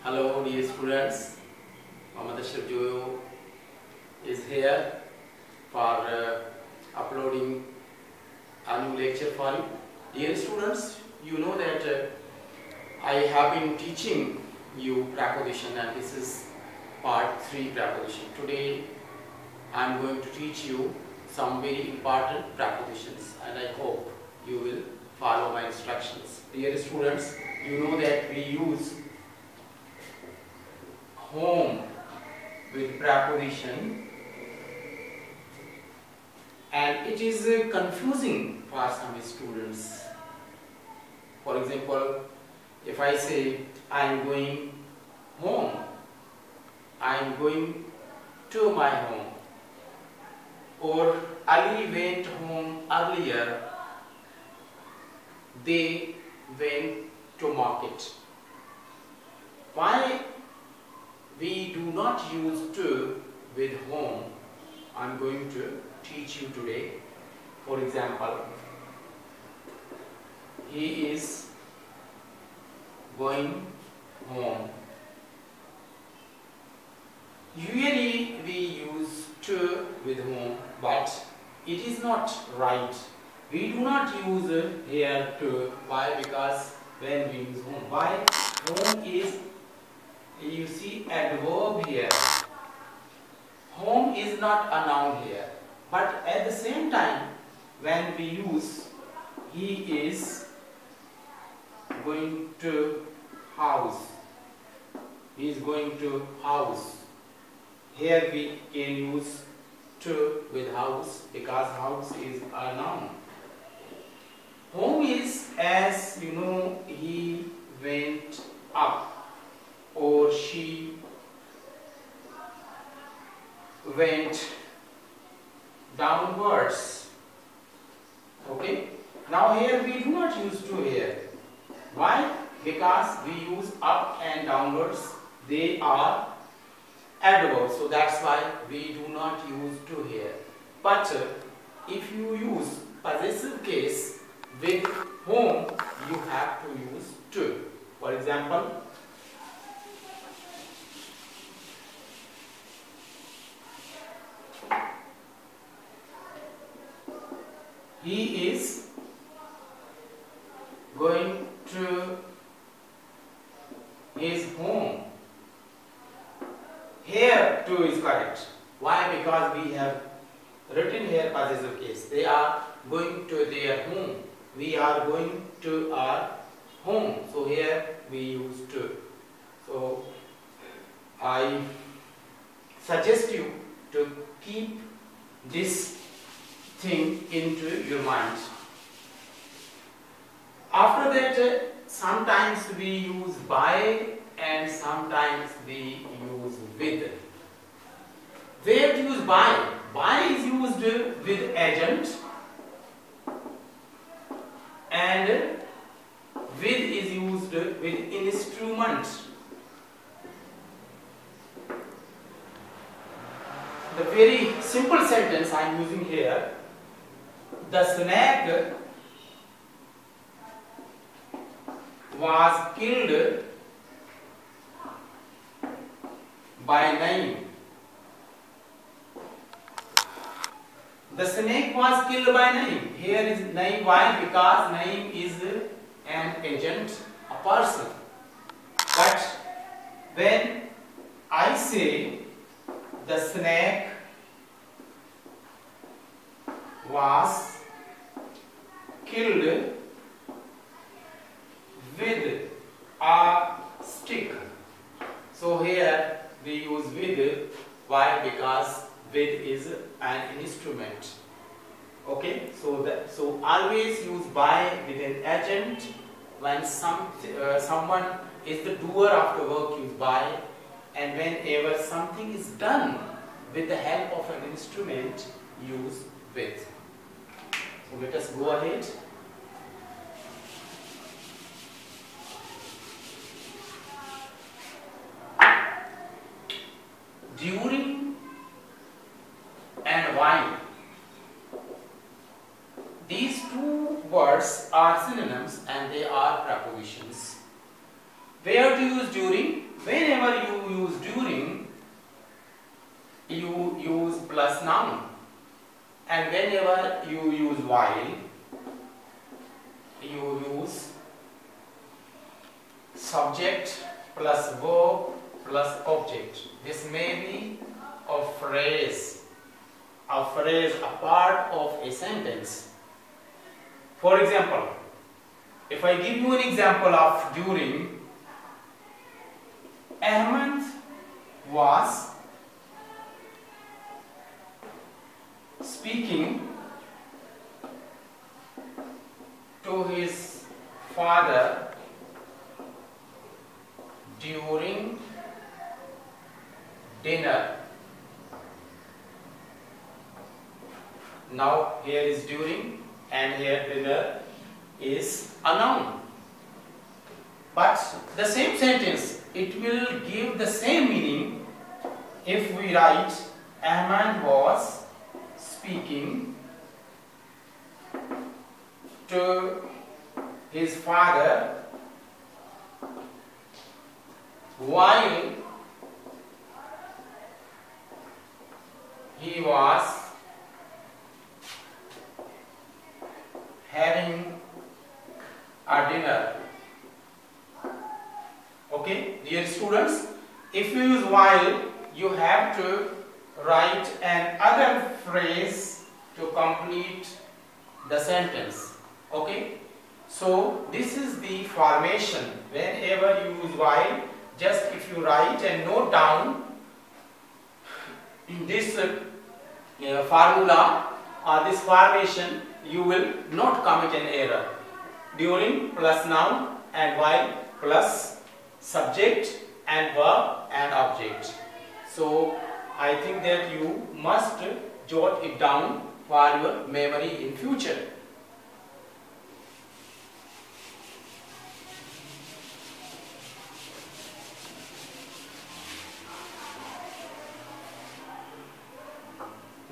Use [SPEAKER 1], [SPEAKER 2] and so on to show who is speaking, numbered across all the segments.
[SPEAKER 1] Hello dear students, Mohammad Ashraf Joyo is here for uploading a new lecture for you. Dear students, you know that I have been teaching you preposition, and this is part 3 preposition. Today I am going to teach you some very important prepositions, and I hope you will follow my instructions. Dear students, you know that we use home with preposition, and it is confusing for some students. For example, if I say I am going home, I am going to my home, or Ali went home earlier, they went to market. Why we do not use to with home, I am going to teach you today. For example, he is going home. Usually we use to with home, but it is not right. We do not use here to. Why? Because when we use home, why? Home is, you see adverb here. Home is not a noun here, but at the same time when we use he is going to house, he is going to house, here we can use to with house because house is a noun. Home is, as you know, he went up or she went downwards. Okay, now here we do not use to here. Why? Because we use up and downwards, they are adverbs, so that's why we do not use to here. But if you use possessive case with whom, you have to use to. For example, he is going to his home. Here to is correct. Why? Because we have written here possessive case. They are going to their home. We are going to our home. So here we use to. So I suggest you to keep this thing into your mind. After that, sometimes we use by and sometimes we use with. Where to use by? By is used with agent, and with is used with instrument. The very simple sentence I am using here: the snake was killed by Naim. The snake was killed by Naim. Here is Naim. Why? Because Naim is an agent, a person. But when I say the snake was killed with a stick, so here we use with. Why? Because with is an instrument. Okay, so always use by with an agent. When someone is the doer of the work, use by, and whenever something is done with the help of an instrument, use with. So let us go ahead. During and while. These two words are synonyms and they are prepositions. Where to use during? whenever you use during, you use plus noun, and whenever you use while, you use subject plus verb plus object. This may be a phrase, a part of a sentence. For example, if I give you an example of during, Ahmed was speaking to his father during dinner. Now here is during and here dinner is a noun. But the same sentence, it will give the same meaning if we write Ahmed was speaking to his father while he was having a dinner. Okay, dear students, if you use while, you have to write an other phrase to complete the sentence. Okay, so this is the formation. Whenever you use while, just if you write and note down this formula or this formation, you will not commit an error. During plus noun and while plus subject and verb and object. So I think that you must jot it down for your memory in future.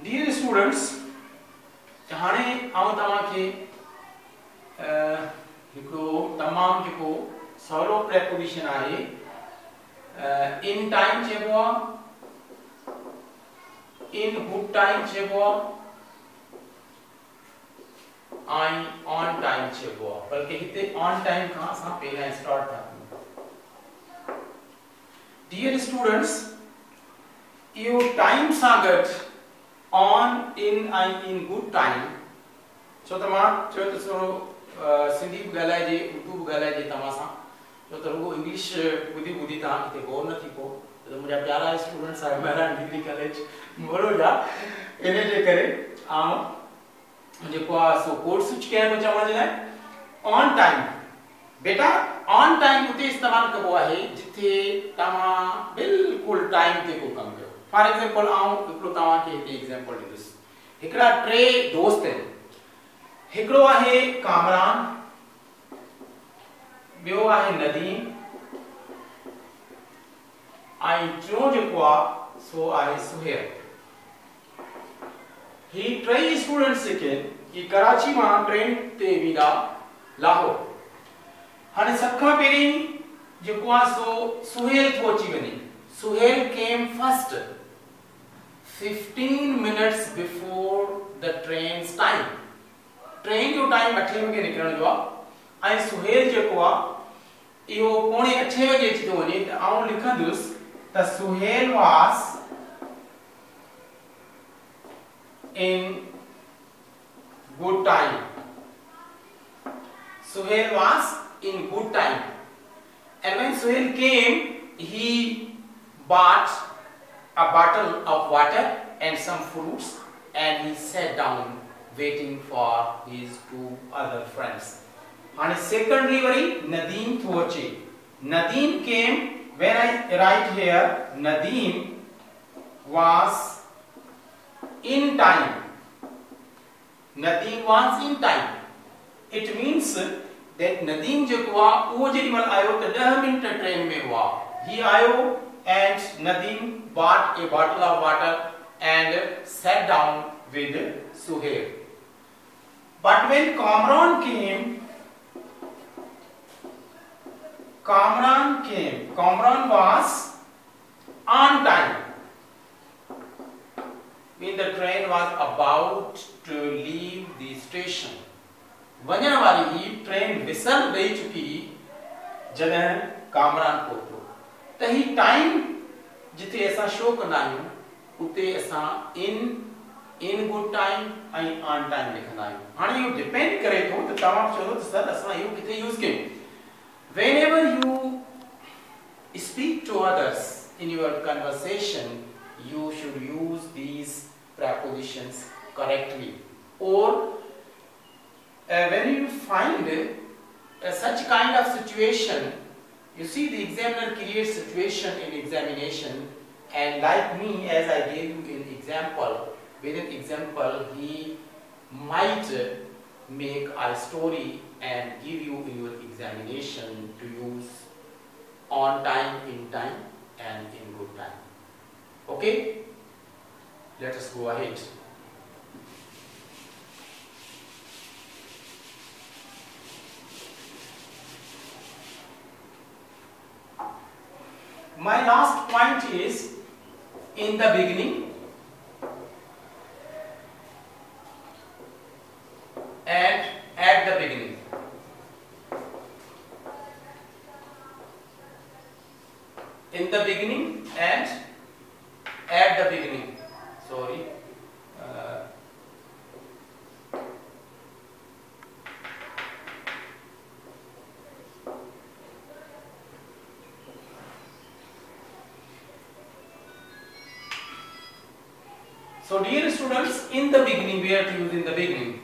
[SPEAKER 1] Dear students, हाणे आउं तव्हांखे हिकिड़ो तमामु जेको सवलो preposition आहे in time चइबो आहे, इन गुड टाइम चइबो आहे ऐं ऑन टाइम चइबो आहे, बल्कि हिते ऑन टाइम खां असां पहिरियां स्टार्ट था कयूं। डियर स्टूडेंट्स, इहो टाइम सां गॾु ऑन, इन ऐं इन गुड टाइम, छो त मां चयो त थोरो सिंधी बि ॻाल्हाइजे, उर्दू बि ॻाल्हाइजे तव्हां सां, छो त रुगो इंग्लिश ॿुधी ॿुधी तव्हां हिते बोर न थी पोइ, त मुंहिंजा प्यारा स्टूडेंट्स आहे महाराज डिग्री कॉलेज बड़ौदा, इन जे करे आउं जेको आहे सो कोर्स स्विच कया थो चवण जे लाइ ऑन टाइम। बेटा ऑन टाइम उते इस्तेमालु कबो आहे जिथे तव्हां बिल्कुलु टाइम ते को कमु कयो। फॉर एग्जांपल आउं हिकिड़ो तव्हांखे हिते एग्जांपल ॾींदुसि। हिकिड़ा टे दोस्त आहिनि, हिकिड़ो आहे कामरान, ॿियो आहे नदीम ऐं टियों जेको आहे सो आहे सुहेल। ही टई स्टूडेंट्स जेके आहिनि ही कराची मां ट्रेन ते वेंदा लाहौर। हाणे सभ खां पहिरीं जेको आहे सो सुहेल थो अची वञे। Suhail came first 15 minutes before the train's time। Train जो टाइम 8 वगे निकरण जो आहे ऐं सुहेल जेको आहे इहो पौणे 8 वगे अची थो वञे, त आउं लिखंदुसि त Suhail was in good time। Suhail was in good time, and when Suhail came, he bought a bottle of water and some fruits, and he sat down waiting for his two other friends. And secondly, Nadeem Thoche. Nadeem came. When I write here, Nadeem was in time. Nadeem was in time. It means that Nadeem जो हुआ वो जब मल आयो तो 10 minute train में हुआ. He आयो and Nadeem bought a bottle of water and sat down with Suhail. But when Kamran came, Kamran was on time when the train was about to leave the station. वञण वारी ही train whistle ॾेई चुकी जॾहिं कामरान पहुतो त ही time जिथे असां show कंदा आहियूं उते असां इन गुड टाइम ऐं ऑन टाइम लिखंदा आहियूं। हाणे इहो डिपेंड करे थो त तव्हां चओ त सर असां इहो किथे यूज़ कयूं। Whenever you speak to others in your conversation, you should use these prepositions correctly. Or when you find such kind of situation, you see the examiner creates situation in examination, and like me, as I gave you in example, with an example he might make a story and give you in your examination to use on time, in time and in good time. Okay, let us go ahead. My last point is in the beginning and at the beginning. In the beginning and at the beginning. Sorry. So dear students, in the beginning we have to use in the beginning.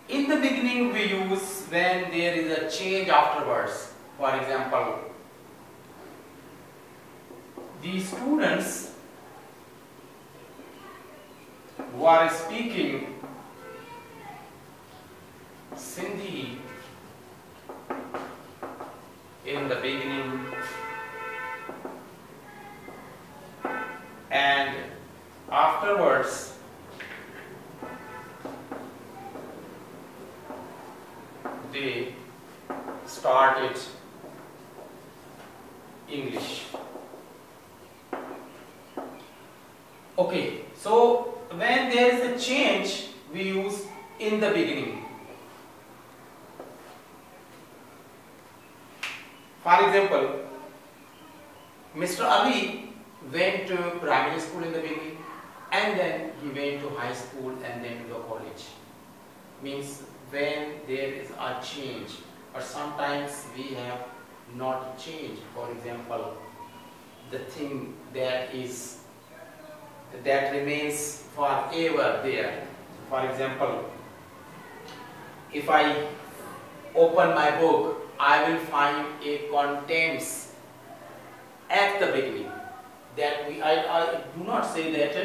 [SPEAKER 1] In the beginning we use when there is a change afterwards. For example, the students who are speaking Sindhi in the beginning and afterwards they started English. Okay, so when there is a change we use in the beginning. For example, Mr. Ali went to primary school in the beginning and then he went to high school and then to the college. Means when there is a change, or sometimes we have not change. For example, the thing that remains forever there. For example, if I open my book, I will find a contents at the beginning. That I do not say that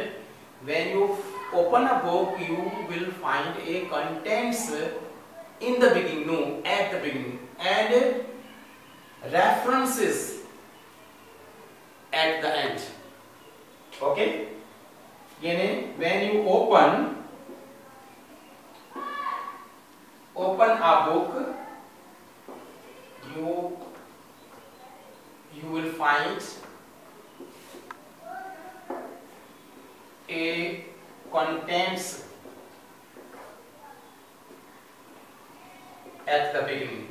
[SPEAKER 1] when you open a book you will find a contents in the beginning. No, at the beginning, and references at the end. Okay, when you open a book, you will find a contents at the beginning.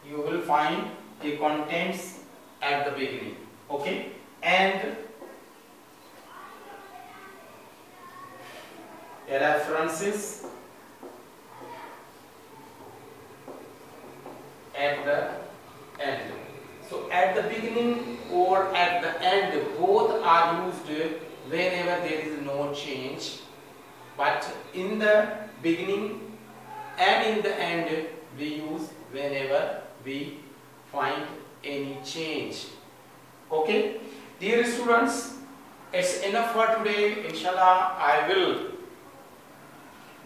[SPEAKER 1] You will find a contents at the beginning. Okay, and a references at the end. So at the beginning or at the end, both are used whenever there is no change. But in the beginning and in the end we use whenever we find any change. Okay, dear students, it's enough for today. Inshallah, I will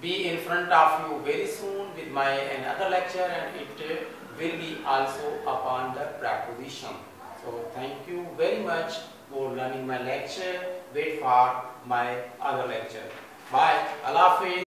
[SPEAKER 1] be in front of you very soon with my another lecture, and it will be also upon the preposition. So thank you very much for learning my lecture. Wait for my other lecture. Bye. Allah Hafiz.